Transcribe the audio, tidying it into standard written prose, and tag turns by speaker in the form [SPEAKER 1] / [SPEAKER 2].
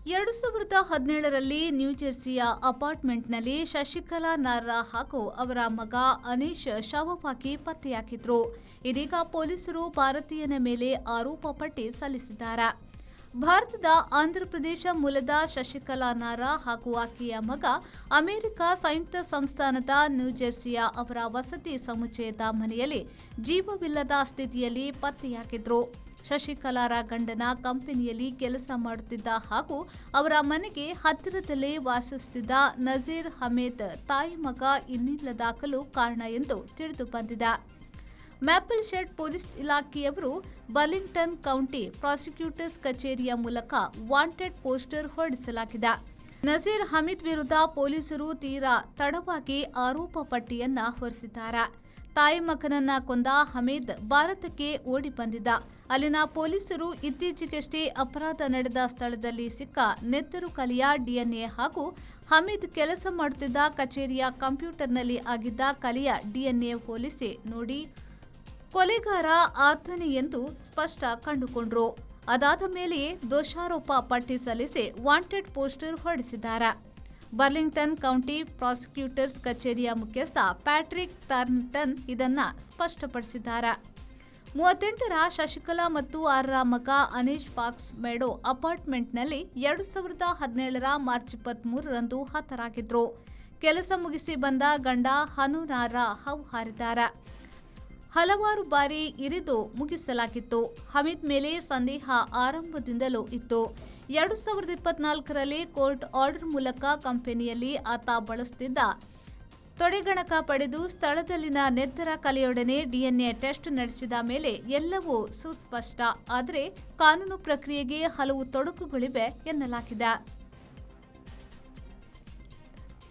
[SPEAKER 1] 2017ರಲ್ಲಿ ನ್ಯೂಜೆರ್ಸಿಯ ಅಪಾರ್ಟ್ಮೆಂಟ್ನಲ್ಲಿ ಶಶಿಕಲಾ ನಾರ್ರಾ ಹಾಗೂ ಅವರ ಮಗ ಅನೀಶ್ ಶವವಾಗಿ ಪತ್ತೆಯಾಗಿದ್ರು. ಇದೀಗ ಪೊಲೀಸರು ಭಾರತೀಯನ ಮೇಲೆ ಆರೋಪ ಪಟ್ಟಿ ಸಲ್ಲಿಸಿದ್ದಾರೆ. ಭಾರತದ ಆಂಧ್ರಪ್ರದೇಶ ಮೂಲದ ಶಶಿಕಲಾ ನಾರ್ರಾ ಹಾಗೂ ಆಕೆಯ ಮಗ ಅಮೆರಿಕ ಸಂಯುಕ್ತ ಸಂಸ್ಥಾನದ ನ್ಯೂಜೆರ್ಸಿಯ ಅವರ ವಸತಿ ಸಮುಚ್ಚಯದ ಮನೆಯಲ್ಲಿ ಜೀವವಿಲ್ಲದ ಸ್ಥಿತಿಯಲ್ಲಿ ಪತ್ತೆಯಾಗಿದ್ರು. ಶಶಿಕಲಾರ ಗಂಡನ ಕಂಪನಿಯಲ್ಲಿ ಕೆಲಸ ಮಾಡುತ್ತಿದ್ದ ಹಾಗೂ ಅವರ ಮನೆಗೆ ಹತ್ತಿರದಲ್ಲೇ ವಾಸಿಸುತ್ತಿದ್ದ ನಜೀರ್ ಅಹ್ಮದ್ ತಾಯಿ ಮಗ ಇನ್ನಿಲ್ಲದಾಗಲು ಕಾರಣ ಎಂದು ತಿಳಿದು ಬಂದಿದೆ. ಮ್ಯಾಪಲ್ ಶೆಡ್ ಪೊಲೀಸ್ ಇಲಾಖೆಯವರು ಬರ್ಲಿಂಗ್ಟನ್ ಕೌಂಟಿ ಪ್ರಾಸಿಕ್ಯೂಟರ್ಸ್ ಕಚೇರಿಯ ಮೂಲಕ ವಾಂಟೆಡ್ ಪೋಸ್ಟರ್ ಹೊರಡಿಸಲಾಗಿದೆ. ನಜೀರ್ ಅಹ್ಮದ್ ವಿರುದ್ಧ ಪೊಲೀಸರು ತೀರಾ ತಡವಾಗಿ ಆರೋಪ ಪಟ್ಟಿಯನ್ನ ಹೊರಿಸಿದ್ದಾರೆ. ತಾಯಿ ಮಗನನ್ನ ಕೊಂದ ಅಹ್ಮದ್ ಭಾರತಕ್ಕೆ ಓಡಿ ಬಂದಿದ್ದ. ಅಲ್ಲಿನ ಪೊಲೀಸರು ಇತ್ತೀಚೆಗಷ್ಟೇ ಅಪರಾಧ ನಡೆದ ಸ್ಥಳದಲ್ಲಿ ಸಿಕ್ಕ ನೆತ್ತರು ಕಲೆಯ ಡಿಎನ್ಎ ಹಾಗೂ ಅಹ್ಮದ್ ಕೆಲಸ ಮಾಡುತ್ತಿದ್ದ ಕಚೇರಿಯ ಕಂಪ್ಯೂಟರ್ನಲ್ಲಿ ಆಗಿದ್ದ ಕಲೆಯ ಡಿಎನ್ಎ ಹೋಲಿಸಿ ನೋಡಿ ಕೊಲೆಗಾರ ಆತನೇ ಎಂದು ಸ್ಪಷ್ಟ ಕಂಡುಕೊಂಡ್ರು. ಅದಾದ ಮೇಲೆಯೇ ದೋಷಾರೋಪ ಪಟ್ಟಿ ಸಲ್ಲಿಸಿ ವಾಂಟೆಡ್ ಪೋಸ್ಟರ್ ಹೊರಡಿಸಿದ್ದಾರೆ. ಬರ್ಲಿಂಗ್ಟನ್ ಕೌಂಟಿ ಪ್ರಾಸಿಕ್ಯೂಟರ್ಸ್ ಕಚೇರಿಯ ಮುಖ್ಯಸ್ಥ ಪ್ಯಾಟ್ರಿಕ್ ಥಾರ್ನ್ಟನ್ ಇದನ್ನ ಸ್ಪಷ್ಟಪಡಿಸಿದ್ದಾರೆ. 38ರ ಶಶಿಕಲಾ ಮತ್ತು 6ರ ಮಗ ಅನೀಶ್ ಫಾಕ್ಸ್ ಮೆಡೋ ಅಪಾರ್ಟ್ಮೆಂಟ್ನಲ್ಲಿ 2017ರ ಮಾರ್ಚ್ 23ರಂದು ಹತರಾಗಿದ್ರು. ಕೆಲಸ ಮುಗಿಸಿ ಬಂದ ಗಂಡ ಹನು ನಾರ್ರಾ ಹಾವು ಹಾರಿದ್ದಾರೆ. ಹಲವಾರು ಬಾರಿ ಇರಿದು ಮುಗಿಸಲಾಗಿತ್ತು. ಅಹ್ಮದ್ ಮೇಲೆ ಸಂದೇಹ ಆರಂಭದಿಂದಲೂ ಇತ್ತು. 2024ರಲ್ಲಿ ಕೋರ್ಟ್ ಆರ್ಡರ್ ಮೂಲಕ ಕಂಪನಿಯಲ್ಲಿ ಆತ ಬಳಸುತ್ತಿದ್ದ ತೊಡೆಗಣಕ ಪಡೆದು ಸ್ಥಳದಲ್ಲಿನ ನೆತ್ತರ ಕಲೆಯೊಡನೆ ಡಿಎನ್ಎ ಟೆಸ್ಟ್ ನಡೆಸಿದ ಮೇಲೆ ಎಲ್ಲವೂ ಸುಸ್ಪಷ್ಟ. ಆದರೆ ಕಾನೂನು ಪ್ರಕ್ರಿಯೆಗೆ ಹಲವು ತೊಡಕುಗಳಿವೆ ಎನ್ನಲಾಗಿದೆ.